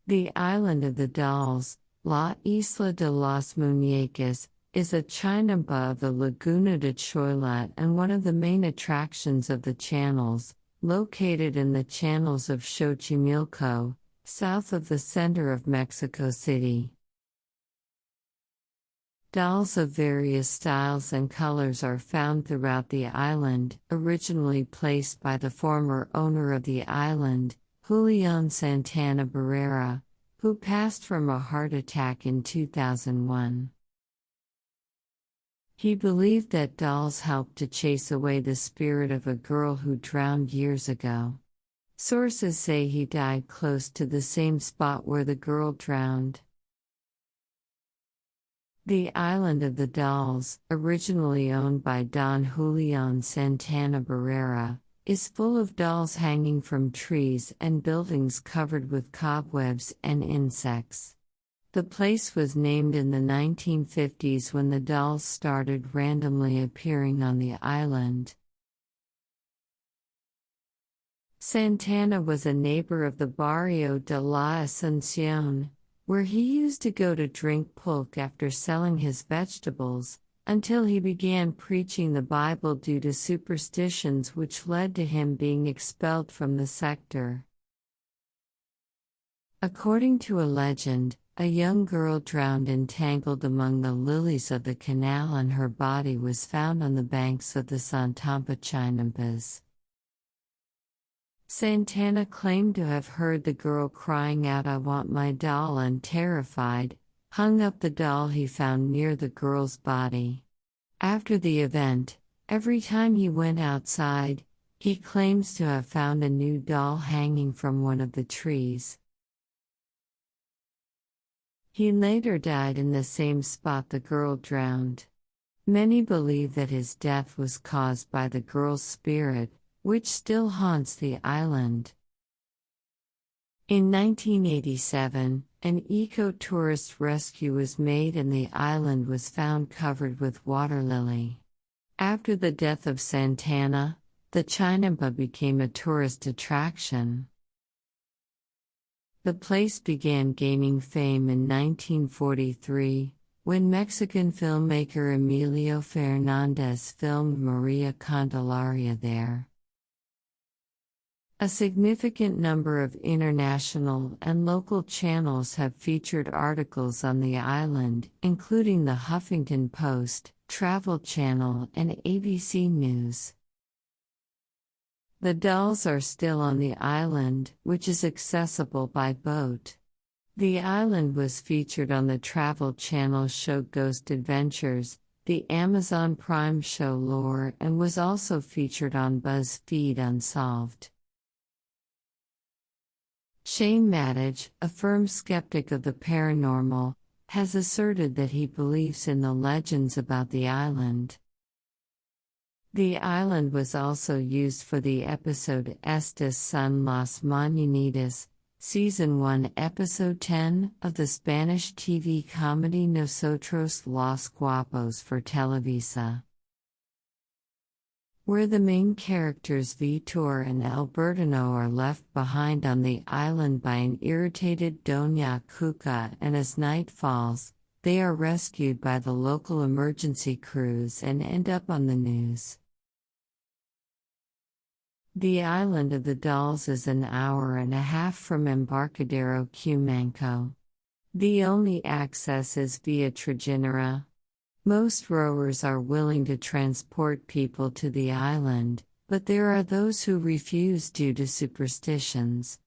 The Island of the Dolls, La Isla de las Muñecas, is a chinampa of the Laguna de Choilat and one of the main attractions of the channels, located in the channels of Xochimilco, south of the center of Mexico City. Dolls of various styles and colors are found throughout the island, originally placed by the former owner of the island, Julian Santana Barrera, who passed from a heart attack in 2001. He believed that dolls helped to chase away the spirit of a girl who drowned years ago. Sources say he died close to the same spot where the girl drowned. The Island of the Dolls, originally owned by Don Julian Santana Barrera, is full of dolls hanging from trees and buildings covered with cobwebs and insects. The place was named in the 1950s when the dolls started randomly appearing on the island. Santana was a neighbor of the Barrio de la Asunción, where he used to go to drink pulque after selling his vegetables, until he began preaching the Bible due to superstitions which led to him being expelled from the sector. According to a legend, a young girl drowned entangled among the lilies of the canal and her body was found on the banks of the Santampa Chinampas. Santana claimed to have heard the girl crying out, "I want my doll," and terrified, hung up the doll he found near the girl's body. After the event, every time he went outside, he claims to have found a new doll hanging from one of the trees. He later died in the same spot the girl drowned. Many believe that his death was caused by the girl's spirit, which still haunts the island. In 1987, an eco-tourist rescue was made and the island was found covered with water lily. After the death of Santana, the Chinampa became a tourist attraction. The place began gaining fame in 1943, when Mexican filmmaker Emilio Fernández filmed Maria Candelaria there. A significant number of international and local channels have featured articles on the island, including the Huffington Post, Travel Channel, and ABC News. The dolls are still on the island, which is accessible by boat. The island was featured on the Travel Channel show Ghost Adventures, the Amazon Prime show Lore, and was also featured on BuzzFeed Unsolved. Shane Maddich, a firm skeptic of the paranormal, has asserted that he believes in the legends about the island. The island was also used for the episode Estas son las Mañanitas, Season 1 Episode 10 of the Spanish TV comedy Nosotros los Guapos for Televisa, where the main characters Vitor and Albertino are left behind on the island by an irritated Doña Cuca, and as night falls, they are rescued by the local emergency crews and end up on the news. The Island of the Dolls is an hour and a half from Embarcadero Cumanco. The only access is via Trajinera. Most rowers are willing to transport people to the island, but there are those who refuse due to superstitions.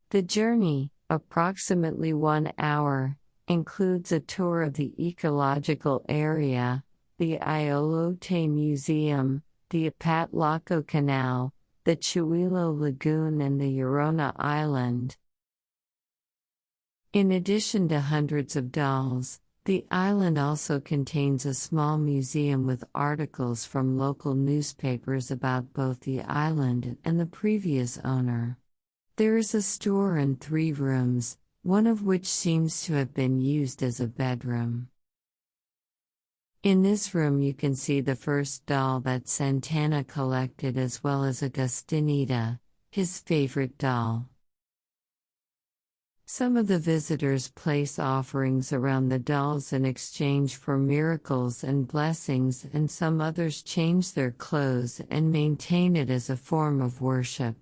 The journey, approximately 1 hour, includes a tour of the ecological area, the Iolote Museum, the Apatlaco Canal, the Chuilo Lagoon, and the Llorona Island. In addition to hundreds of dolls, the island also contains a small museum with articles from local newspapers about both the island and the previous owner. There is a store and 3 rooms, one of which seems to have been used as a bedroom. In this room you can see the first doll that Santana collected as well as Agustinita, his favorite doll. Some of the visitors place offerings around the dolls in exchange for miracles and blessings, and some others change their clothes and maintain it as a form of worship.